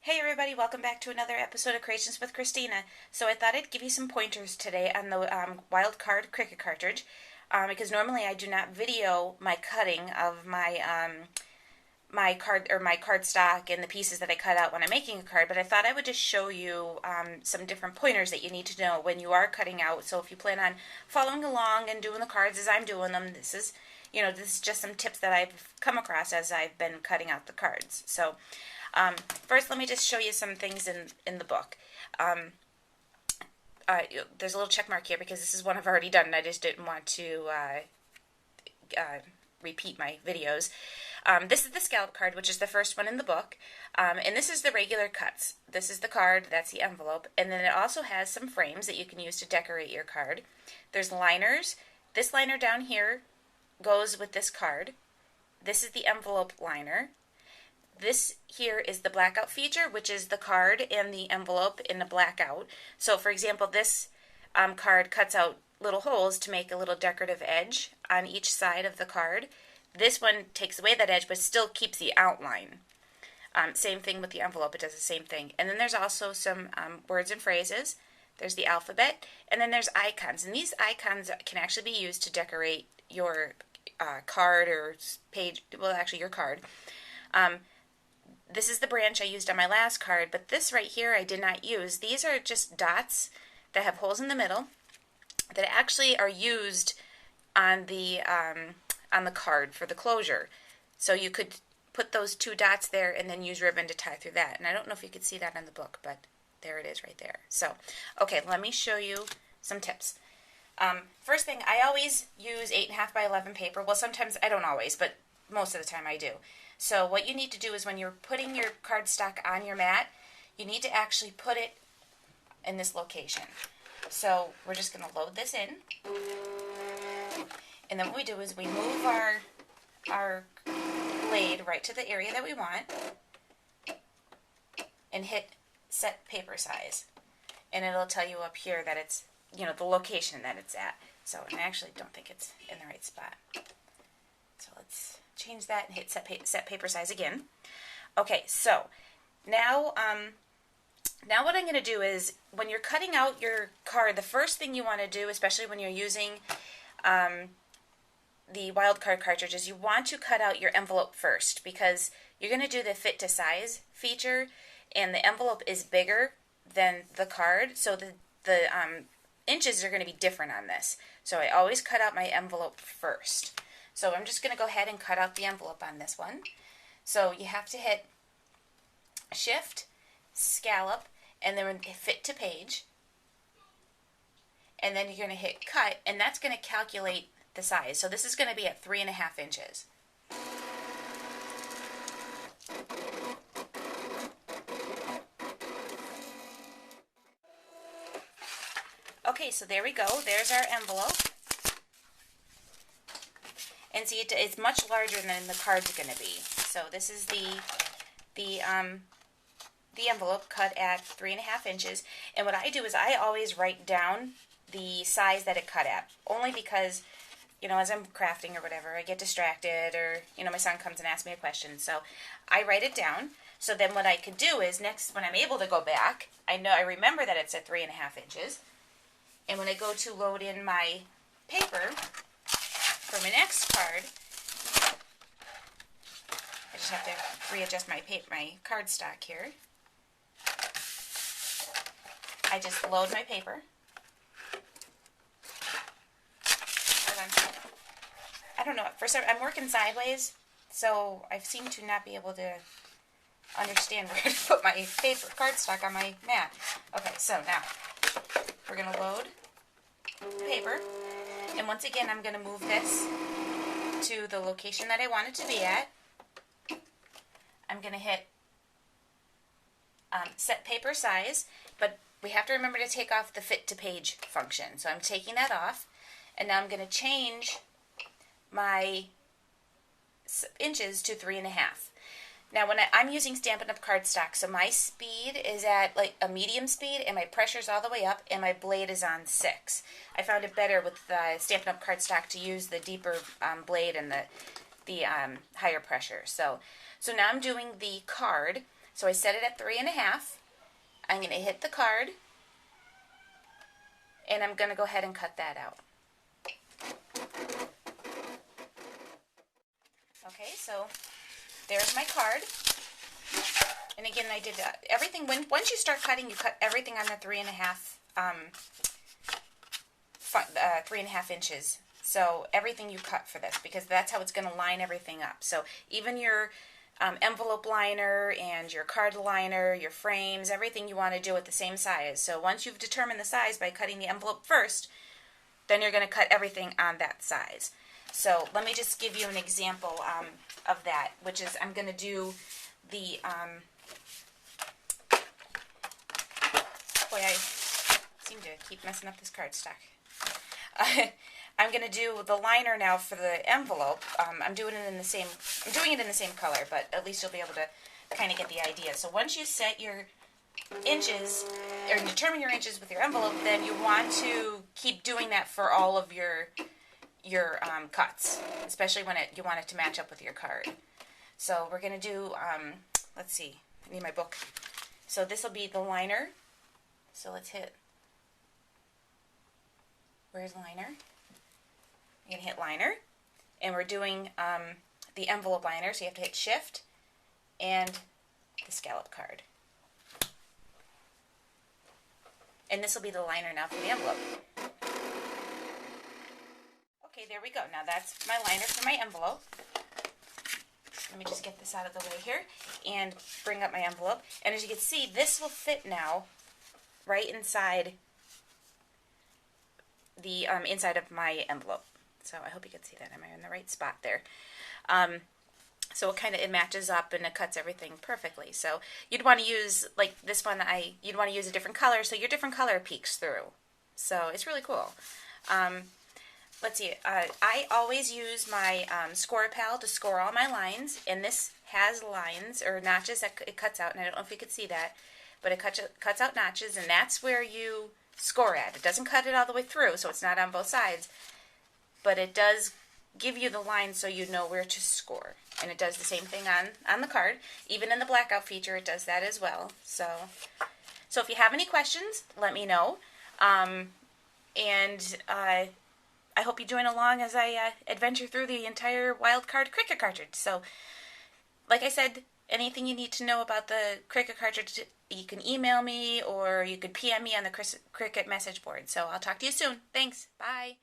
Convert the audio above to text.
Hey everybody, welcome back to another episode of Creations with Christina. So I thought I'd give you some pointers today on the wild card Cricut cartridge, because normally I do not video my cutting of my card stock and the pieces that I cut out when I'm making a card, but I thought I would just show you some different pointers that you need to know when you are cutting out. So if you plan on following along and doing the cards as I'm doing them, this is just some tips that I've come across as I've been cutting out the cards. So first, let me just show you some things in the book. There's a little check mark here because this is one I've already done and I just didn't want to repeat my videos. This is the scallop card, which is the first one in the book, and this is the regular cuts. This is the card, that's the envelope, and then it also has some frames that you can use to decorate your card. There's liners. This liner down here goes with this card. This is the envelope liner. This here is the blackout feature, which is the card and the envelope in a blackout. So for example, this card cuts out little holes to make a little decorative edge on each side of the card. This one takes away that edge but still keeps the outline. Same thing with the envelope, it does the same thing. And then there's also some words and phrases. There's the alphabet, and then there's icons. And these icons can actually be used to decorate your card or page, well actually your card. This is the branch I used on my last card, but this right here I did not use. These are just dots that have holes in the middle that actually are used on the card for the closure. So you could put those two dots there and then use ribbon to tie through that. And I don't know if you could see that on the book, but there it is right there. So, okay, let me show you some tips. First thing, I always use 8.5 by 11 paper. Well, sometimes I don't always, but most of the time I do. So what you need to do is when you're putting your cardstock on your mat, you need to actually put it in this location. So we're just going to load this in. And then what we do is we move our blade right to the area that we want and hit set paper size. And it'll tell you up here that it's, the location that it's at. So, and I actually don't think it's in the right spot. So let's change that and hit set paper size again. Okay, so now what I'm going to do is when you're cutting out your card, the first thing you want to do, especially when you're using the wild card cartridge, is you want to cut out your envelope first because you're going to do the fit to size feature, and the envelope is bigger than the card, so the inches are going to be different on this. So I always cut out my envelope first. So I'm just going to go ahead and cut out the envelope on this one. So you have to hit Shift, Scallop, and then Fit to Page. And then you're going to hit Cut, and that's going to calculate the size. So this is going to be at 3.5 inches. Okay, so there we go. There's our envelope. And see, it's much larger than the card's going to be. So this is the envelope cut at 3.5 inches. And what I do is I always write down the size that it cut at. Only because, as I'm crafting or whatever, I get distracted or, my son comes and asks me a question. So I write it down. So then what I could do is next, when I'm able to go back, I remember that it's at 3.5 inches. And when I go to load in my paper for my next card, I just have to readjust my cardstock here. I just load my paper. I don't know, I'm working sideways, so I seem to not be able to understand where to put my cardstock on my mat. Okay, so now we're going to load paper. And once again, I'm going to move this to the location that I want it to be at. I'm going to hit set paper size, but we have to remember to take off the fit to page function. So I'm taking that off, and now I'm going to change my inches to 3.5. Now when I'm using Stampin' Up! Cardstock, so my speed is at like a medium speed and my pressure's all the way up and my blade is on 6. I found it better with Stampin' Up! Cardstock to use the deeper blade and the higher pressure. So now I'm doing the card. So I set it at 3.5. I'm going to hit the card, and I'm going to go ahead and cut that out. Okay, so there's my card. And again, I did everything. Once you start cutting, you cut everything on the 3.5 inches. So everything you cut for this, because that's how it's going to line everything up. So even your envelope liner and your card liner, your frames, everything you want to do at the same size. So once you've determined the size by cutting the envelope first, then you're going to cut everything on that size. So let me just give you an example of that, which is I'm going to do the, boy, I seem to keep messing up this cardstock. I'm going to do the liner now for the envelope. I'm doing it in the same color, but at least you'll be able to kind of get the idea. So once you set your inches, or determine your inches with your envelope, then you want to keep doing that for all of your cuts, especially when you want it to match up with your card. So we're going to do, let's see, I need my book. So this will be the liner. So let's hit, where's liner? You're going to hit liner, and we're doing the envelope liner, so you have to hit shift and the scallop card. And this will be the liner now for the envelope. Okay, there we go. Now that's my liner for my envelope. Let me just get this out of the way here and bring up my envelope. And as you can see, this will fit now right inside the inside of my envelope. So I hope you can see that. Am I in the right spot there? So it matches up and it cuts everything perfectly. So you'd want to use, like this one, you'd want to use a different color so your different color peeks through. So it's really cool. Let's see, I always use my score pal to score all my lines, and this has lines or notches that it cuts out, and I don't know if you could see that, but it cuts out notches, and that's where you score at. It doesn't cut it all the way through, so it's not on both sides, but it does give you the line so you know where to score. And it does the same thing on the card. Even in the blackout feature, it does that as well. So if you have any questions, let me know. I hope you join along as I adventure through the entire wild card Cricut cartridge. So, like I said, anything you need to know about the Cricut cartridge, you can email me or you could PM me on the Cricut message board. So I'll talk to you soon. Thanks. Bye.